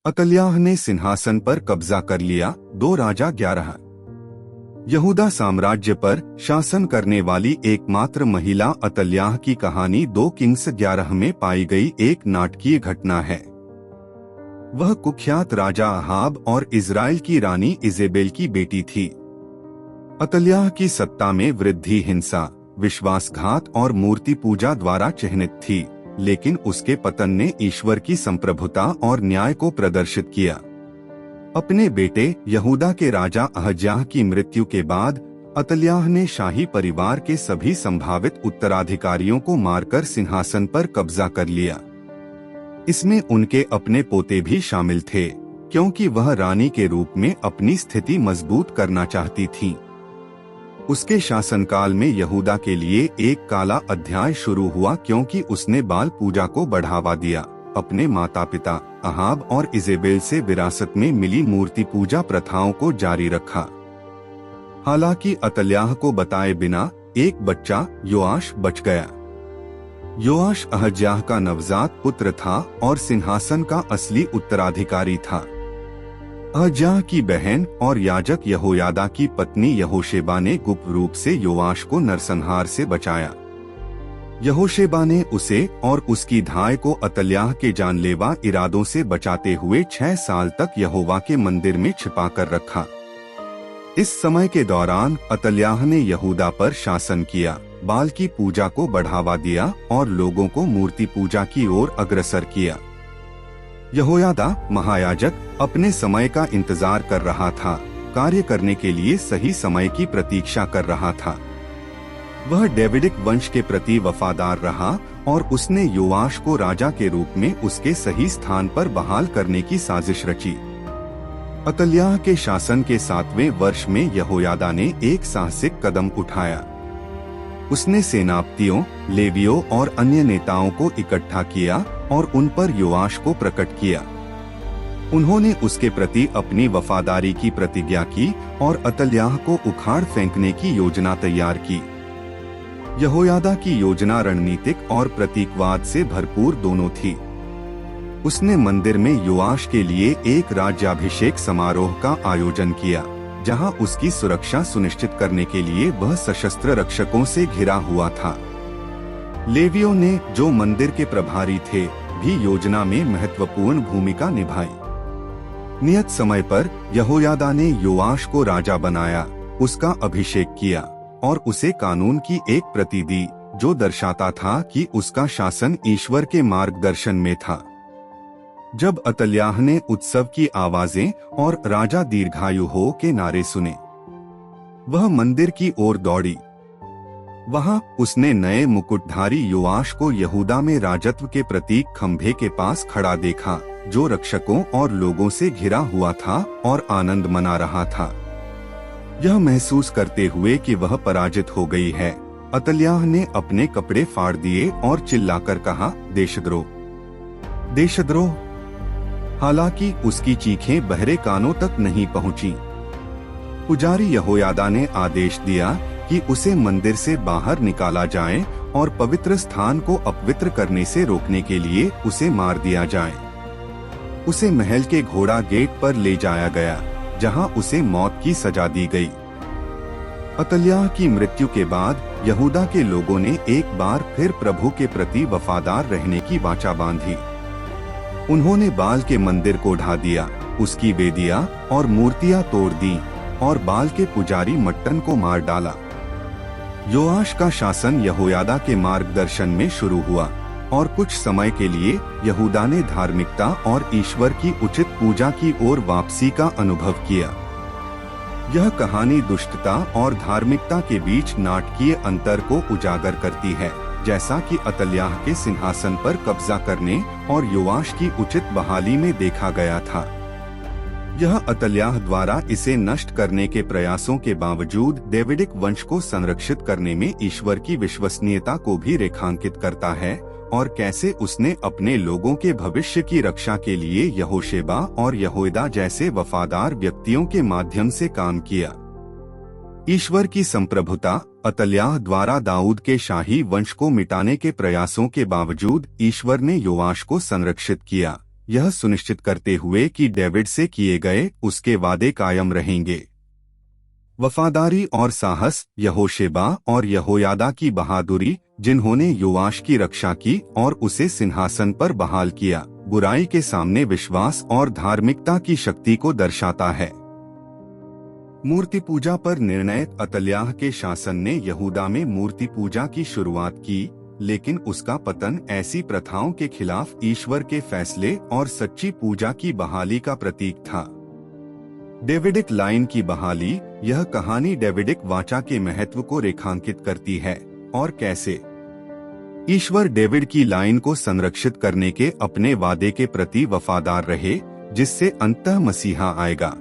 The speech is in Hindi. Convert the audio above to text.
अतल्याह ने सिंहासन पर कब्जा कर लिया। 2 राजा 11। यहूदा साम्राज्य पर शासन करने वाली एकमात्र महिला अतल्याह की कहानी 2 किंग्स 11 में पाई गई एक नाटकीय घटना है। वह कुख्यात राजा अहाब और इज़राइल की रानी इजेबेल की बेटी थी। अतल्याह की सत्ता में वृद्धि हिंसा, विश्वासघात और मूर्ति पूजा द्वारा चिह्नित थी, लेकिन उसके पतन ने ईश्वर की संप्रभुता और न्याय को प्रदर्शित किया। अपने बेटे यहूदा के राजा अहज्याह की मृत्यु के बाद अतल्याह ने शाही परिवार के सभी संभावित उत्तराधिकारियों को मारकर सिंहासन पर कब्जा कर लिया। इसमें उनके अपने पोते भी शामिल थे, क्योंकि वह रानी के रूप में अपनी स्थिति मजबूत करना चाहती थी। उसके शासनकाल में यहूदा के लिए एक काला अध्याय शुरू हुआ, क्योंकि उसने बाल पूजा को बढ़ावा दिया, अपने माता पिता अहाब और इजेबेल से विरासत में मिली मूर्ति पूजा प्रथाओं को जारी रखा। हालांकि अतल्याह को बताए बिना एक बच्चा योआश बच गया। योआश अहज्याह का नवजात पुत्र था और सिंहासन का असली उत्तराधिकारी था। अहज्याह की बहन और याजक यहोयादा की पत्नी यहोशेबा ने गुप्त रूप से योआश को नरसंहार से बचाया। यहोशेबा ने उसे और उसकी धाय को अतल्याह के जानलेवा इरादों से बचाते हुए 6 साल तक यहोवा के मंदिर में छिपा कर रखा। इस समय के दौरान अतल्याह ने यहूदा पर शासन किया, बाल की पूजा को बढ़ावा दिया और लोगों को मूर्ति पूजा की ओर अग्रसर किया। यहोयादा महायाजक अपने समय का इंतजार कर रहा था, कार्य करने के लिए सही समय की प्रतीक्षा कर रहा था। वह डेविडिक वंश के प्रति वफादार रहा और उसने योआश को राजा के रूप में उसके सही स्थान पर बहाल करने की साजिश रची। अतल्याह के शासन के 7वें वर्ष में यहोयादा ने एक साहसिक कदम उठाया। उसने सेनापतियों, लेवियों और अन्य नेताओं को इकट्ठा किया और उन पर योआश को प्रकट किया। उन्होंने उसके प्रति अपनी वफादारी की प्रतिज्ञा की और अतल्याह को उखाड़ फेंकने की योजना तैयार की। यहोयादा की योजना रणनीतिक और प्रतीकवाद से भरपूर दोनों थी। उसने मंदिर में योआश के लिए एक राज्याभिषेक समारोह का आयोजन किया, जहां उसकी सुरक्षा सुनिश्चित करने के लिए वह सशस्त्र रक्षकों से घिरा हुआ था। लेवियों ने, जो मंदिर के प्रभारी थे, भी योजना में महत्वपूर्ण भूमिका निभाई। नियत समय पर यहोयादा ने योआश को राजा बनाया, उसका अभिषेक किया और उसे कानून की एक प्रति दी, जो दर्शाता था कि उसका शासन ईश्वर के मार्गदर्शन में था। जब अतल्याह ने उत्सव की आवाजें और राजा दीर्घायु हो के नारे सुने, वह मंदिर की ओर दौड़ी। वहां उसने नए मुकुटधारी योआश को यहूदा में राजत्व के प्रतीक खंभे के पास खड़ा देखा, जो रक्षकों और लोगों से घिरा हुआ था और आनंद मना रहा था। यह महसूस करते हुए कि वह पराजित हो गई है, अतल्याह ने अपने कपड़े फाड़ दिए और चिल्लाकर कहा, देशद्रोह, देशद्रोह। हालांकि उसकी चीखें बहरे कानों तक नहीं पहुंची। पुजारी यहोयादा ने आदेश दिया कि उसे मंदिर से बाहर निकाला जाए और पवित्र स्थान को अपवित्र करने से रोकने के लिए उसे मार दिया जाए। उसे महल के घोड़ा गेट पर ले जाया गया, जहां उसे मौत की सजा दी गई। अतल्याह की मृत्यु के बाद यहूदा के लोगों ने एक बार फिर प्रभु के प्रति वफादार रहने की वाचा बांधी। उन्होंने बाल के मंदिर को ढा दिया, उसकी वेदियां और मूर्तियां तोड़ दी और बाल के पुजारी मट्टन को मार डाला। योआश का शासन यहोयादा के मार्गदर्शन में शुरू हुआ और कुछ समय के लिए यहूदा ने धार्मिकता और ईश्वर की उचित पूजा की ओर वापसी का अनुभव किया। यह कहानी दुष्टता और धार्मिकता के बीच नाटकीय अंतर को उजागर करती है, जैसा कि अतल्याह के सिंहासन पर कब्जा करने और योआश की उचित बहाली में देखा गया था। यह अतल्याह द्वारा इसे नष्ट करने के प्रयासों के बावजूद डेविडिक वंश को संरक्षित करने में ईश्वर की विश्वसनीयता को भी रेखांकित करता है और कैसे उसने अपने लोगों के भविष्य की रक्षा के लिए यहोशेबा और यहोयादा जैसे वफादार व्यक्तियों के माध्यम से काम किया। ईश्वर की संप्रभुता अतल्याह द्वारा दाऊद के शाही वंश को मिटाने के प्रयासों के बावजूद ईश्वर ने योआश को संरक्षित किया, यह सुनिश्चित करते हुए कि डेविड से किए गए उसके वादे कायम रहेंगे। वफादारी और साहस, यहोशेबा और यहोयादा की बहादुरी, जिन्होंने योआश की रक्षा की और उसे सिंहासन पर बहाल किया, बुराई के सामने विश्वास और धार्मिकता की शक्ति को दर्शाता है। मूर्ति पूजा पर निर्णय। अतल्याह के शासन ने यहूदा में मूर्ति पूजा की शुरुआत की, लेकिन उसका पतन ऐसी प्रथाओं के खिलाफ ईश्वर के फैसले और सच्ची पूजा की बहाली का प्रतीक था। डेविडिक लाइन की बहाली। यह कहानी डेविडिक वाचा के महत्व को रेखांकित करती है और कैसे ईश्वर डेविड की लाइन को संरक्षित करने के अपने वादे के प्रति वफादार रहे, जिससे अंततः मसीहा आएगा।